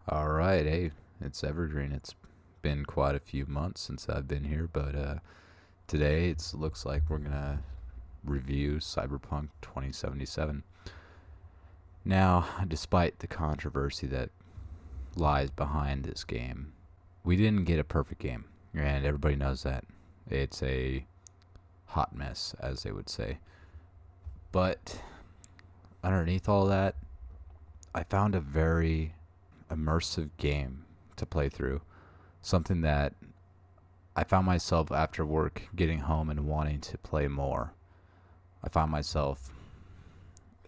All right, hey, it's Evergreen. It's been quite a few months since I've been here, but today it looks like we're gonna review Cyberpunk 2077. Now, despite the controversy that lies behind this game, we didn't get a perfect game, and everybody knows that. It's a hot mess, as they would say. But underneath all that, I found a very immersive game to play through. Something that I found myself after work getting home and wanting to play more. I found myself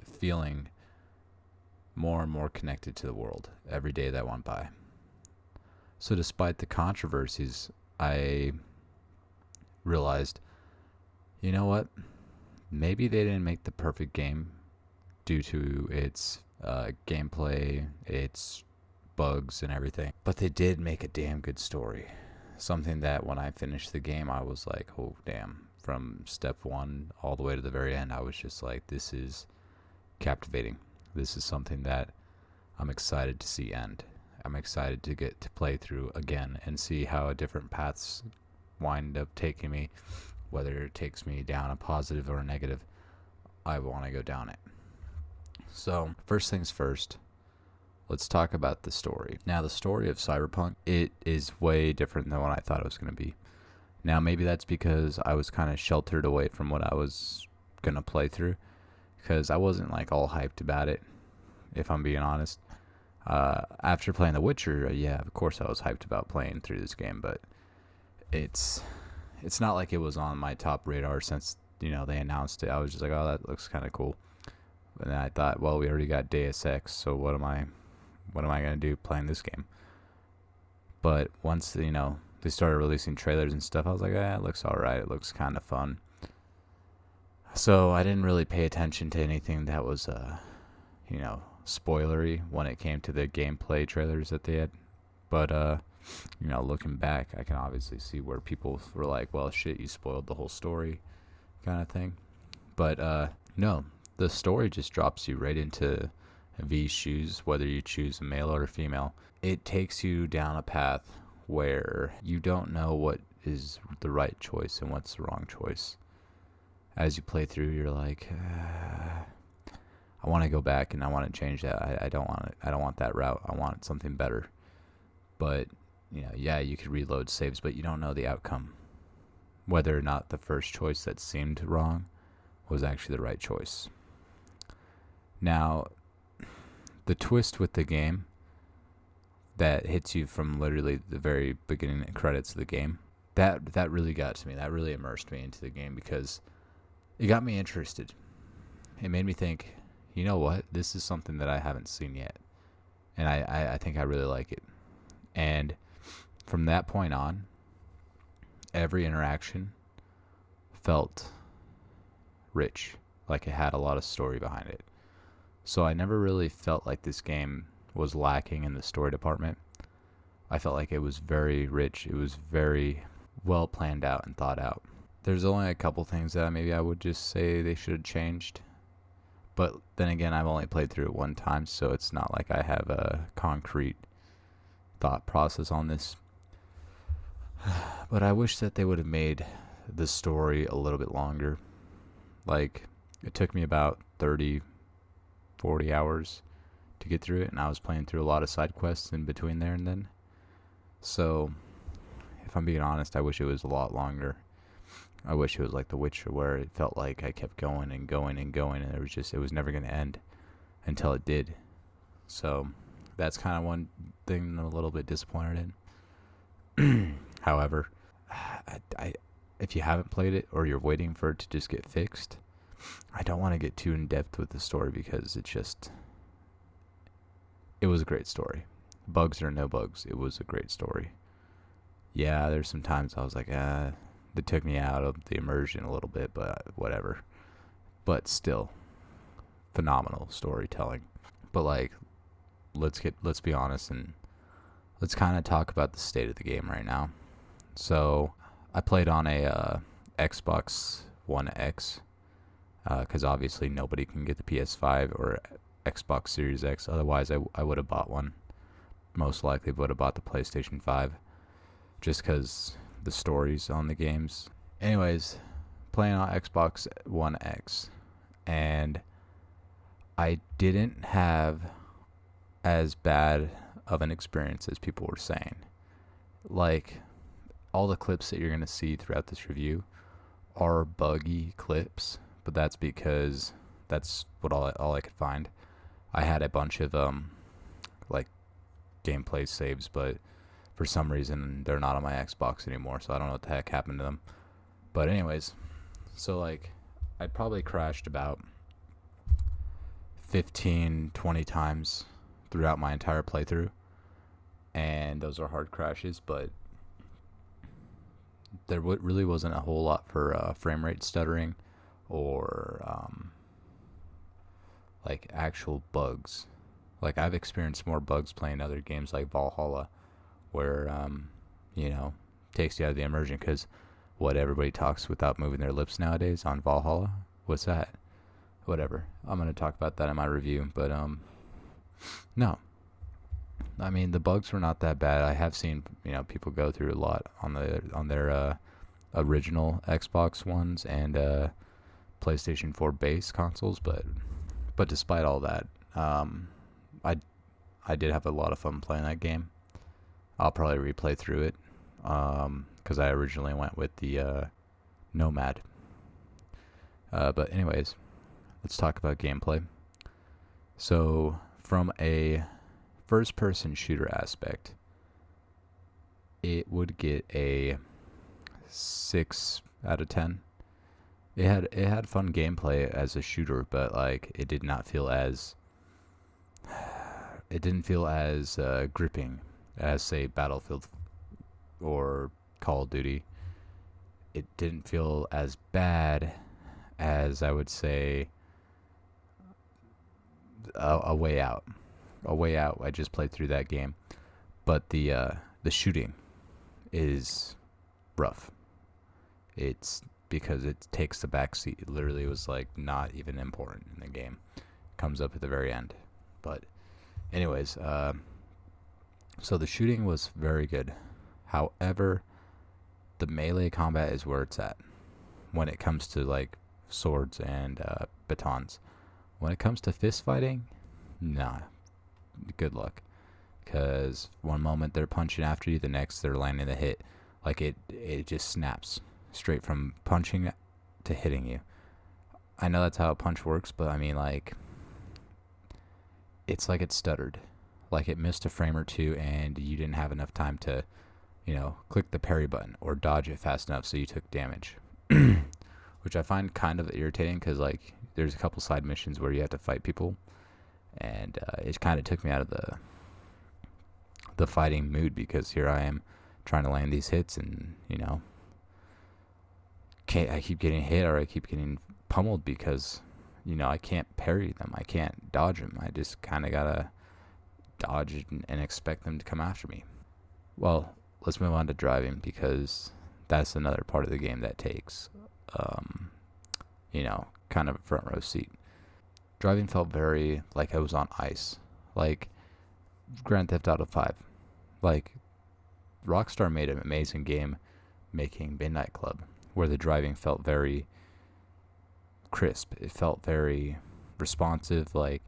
feeling more and more connected to the world every day that went by. So, despite the controversies, I realized, you know what? Maybe they didn't make the perfect game due to its gameplay, its bugs, and everything. But they did make a damn good story. Something that when I finished the game, I was like, oh, damn. From step one all the way to the very end, I was just like, this is captivating. This is something that I'm excited to see end. I'm excited to get to play through again and see how different paths wind up taking me, whether it takes me down a positive or a negative. I want to go down it. So, first things first, let's talk about the story. Now, the story of Cyberpunk, it is way different than what I thought it was going to be. Now, maybe that's because I was kind of sheltered away from what I was going to play through, because I wasn't like all hyped about it, if I'm being honest. After playing The Witcher, yeah, of course I was hyped about playing through this game, but it's not like it was on my top radar since, they announced it. I was just like, oh, that looks kind of cool. And then I thought, well, we already got Deus Ex, so what am I going to do playing this game? But once, they started releasing trailers and stuff, I was like, it looks all right. It looks kind of fun. So I didn't really pay attention to anything that was, spoilery when it came to the gameplay trailers that they had. But, looking back, I can obviously see where people were like, well, shit, you spoiled the whole story kind of thing. But, no, the story just drops you right into V's shoes, whether you choose a male or a female. It takes you down a path where you don't know what is the right choice and what's the wrong choice. As you play through, you're like, I want to go back and I want to change that. I don't want it. I don't want that route. I want something better. But, you could reload saves, but you don't know the outcome. Whether or not the first choice that seemed wrong was actually the right choice. Now, the twist with the game that hits you from literally the very beginning credits of the game, that really got to me. That really immersed me into the game because it got me interested. It made me think, you know what? This is something that I haven't seen yet. And I think I really like it. And from that point on, every interaction felt rich, like it had a lot of story behind it. So I never really felt like this game was lacking in the story department. I felt like it was very rich. It was very well planned out and thought out. There's only a couple things that maybe I would just say they should have changed. But then again, I've only played through it one time, so it's not like I have a concrete thought process on this. But I wish that they would have made the story a little bit longer. Like, it took me about 40 hours to get through it, and I was playing through a lot of side quests in between there and then. So, if I'm being honest, I wish it was a lot longer. I wish it was like The Witcher, where it felt like I kept going and going and going, and it was never going to end until it did. So, that's kind of one thing I'm a little bit disappointed in. However, if you haven't played it or you're waiting for it to just get fixed, I don't want to get too in depth with the story because it was a great story. Bugs or no bugs, it was a great story. Yeah, there's some times I was like, that took me out of the immersion a little bit, but whatever. But still, phenomenal storytelling. But like, let's be honest and let's kind of talk about the state of the game right now. So, I played on a Xbox One X, because obviously nobody can get the PS5 or Xbox Series X. Otherwise, I would have bought one. most likely would have bought the PlayStation 5 just because the stories on the games. Anyways, playing on Xbox One X, and I didn't have as bad of an experience as people were saying. Like, all the clips that you're going to see throughout this review are buggy clips, but that's because that's what all I could find. I had a bunch of like gameplay saves, but for some reason they're not on my Xbox anymore, so I don't know what the heck happened to them. But anyways, so like I probably crashed about 15, 20 times throughout my entire playthrough, and those are hard crashes, but there really wasn't a whole lot for frame rate stuttering or like actual bugs. Like, I've experienced more bugs playing other games like Valhalla, where takes you out of the immersion, because what, everybody talks without moving their lips nowadays on Valhalla? What's that? Whatever. I'm going to talk about that in my review, but no. I mean, the bugs were not that bad. I have seen, people go through a lot on their original Xbox ones and PlayStation 4 base consoles, but despite all that, I did have a lot of fun playing that game. I'll probably replay through it because I originally went with the Nomad. But anyways, let's talk about gameplay. So, from a first-person shooter aspect, it would get a 6 out of 10. It had fun gameplay as a shooter, but like it didn't feel as gripping as, say, Battlefield or Call of Duty. It didn't feel as bad as, I would say, a Way Out. A Way Out, I just played through that game, but the shooting is rough. It's because it takes the backseat. It literally was like not even important in the game. Comes up at the very end. But anyways, so the shooting was very good. However, the melee combat is where it's at when it comes to like swords and batons. When it comes to fist fighting, nah, good luck. Because one moment they're punching after you, the next they're landing the hit. Like it just snaps straight from punching to hitting you. I know that's how a punch works, but I mean, like, it's like it stuttered. Like it missed a frame or two and you didn't have enough time to, click the parry button or dodge it fast enough so you took damage. Which I find kind of irritating because, like, there's a couple side missions where you have to fight people, and it kind of took me out of the fighting mood, because here I am trying to land these hits and, I keep getting hit or I keep getting pummeled because, I can't parry them. I can't dodge them. I just kind of got to dodge and expect them to come after me. Well, let's move on to driving, because that's another part of the game that takes, kind of a front row seat. Driving felt very like I was on ice. Like Grand Theft Auto 5. Like, Rockstar made an amazing game making Midnight Club, where the driving felt very crisp. It felt very responsive, like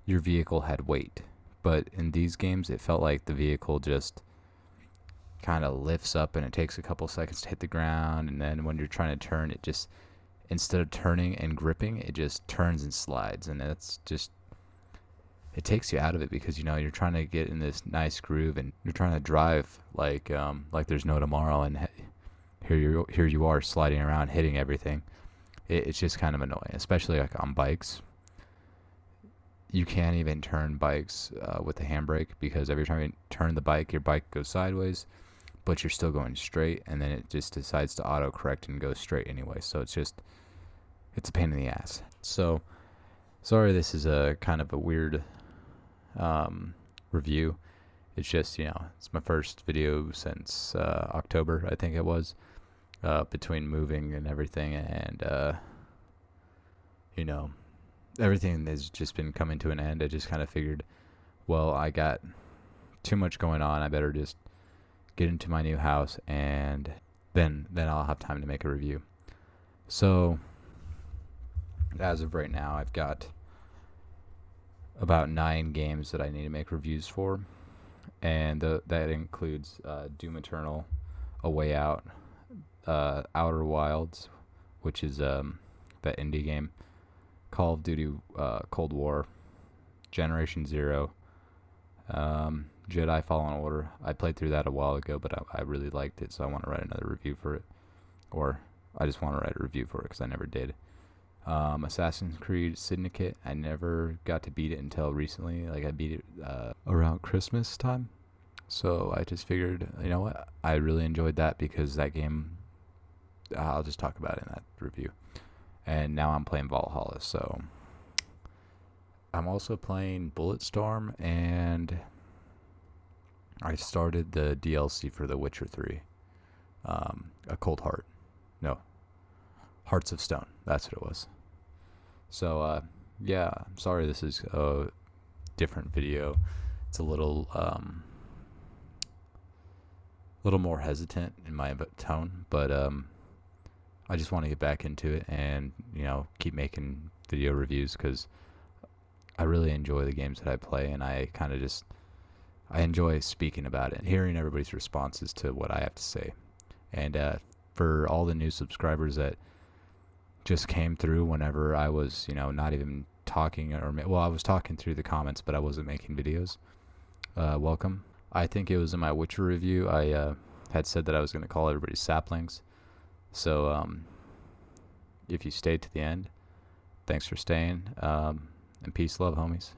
your vehicle had weight. But in these games, it felt like the vehicle just kind of lifts up and it takes a couple seconds to hit the ground, and then when you're trying to turn, it just, instead of turning and gripping, it just turns and slides, and it's just, it takes you out of it, because you're trying to get in this nice groove and you're trying to drive like there's no tomorrow, and here you are sliding around hitting everything. It's just kind of annoying, especially like on bikes. You can't even turn bikes with the handbrake, because every time you turn the bike, your bike goes sideways, but you're still going straight, and then it just decides to auto-correct and go straight anyway. So it's a pain in the ass. So, sorry this is a kind of a weird review. It's just, it's my first video since October, I think it was, between moving and everything, and, everything has just been coming to an end. I just kind of figured, well, I got too much going on. I better just get into my new house, and then I'll have time to make a review. So as of right now, I've got about 9 games that I need to make reviews for, and that includes Doom Eternal, A Way Out, Outer Wilds, which is that indie game, Call of Duty Cold War, Generation Zero, Jedi Fallen Order. I played through that a while ago, but I really liked it, so I want to write another review for it. Or I just want to write a review for it because I never did. Assassin's Creed Syndicate. I never got to beat it until recently. Like, I beat it around Christmas time. So I just figured, you know what? I really enjoyed that because that game, I'll just talk about it in that review. And now I'm playing Valhalla, so I'm also playing Bulletstorm, and I started the DLC for The Witcher 3, A Cold Heart. No, Hearts of Stone. That's what it was. So, yeah, I'm sorry this is a different video. It's a little more hesitant in my tone, but I just want to get back into it and, you know, keep making video reviews because I really enjoy the games that I play, and I kind of just, I enjoy speaking about it and hearing everybody's responses to what I have to say. And for all the new subscribers that just came through whenever I was, you know, not even talking, or, well, I was talking through the comments, but I wasn't making videos. Welcome. I think it was in my Witcher review, I had said that I was going to call everybody saplings. So, if you stayed to the end, thanks for staying, and peace, love, homies.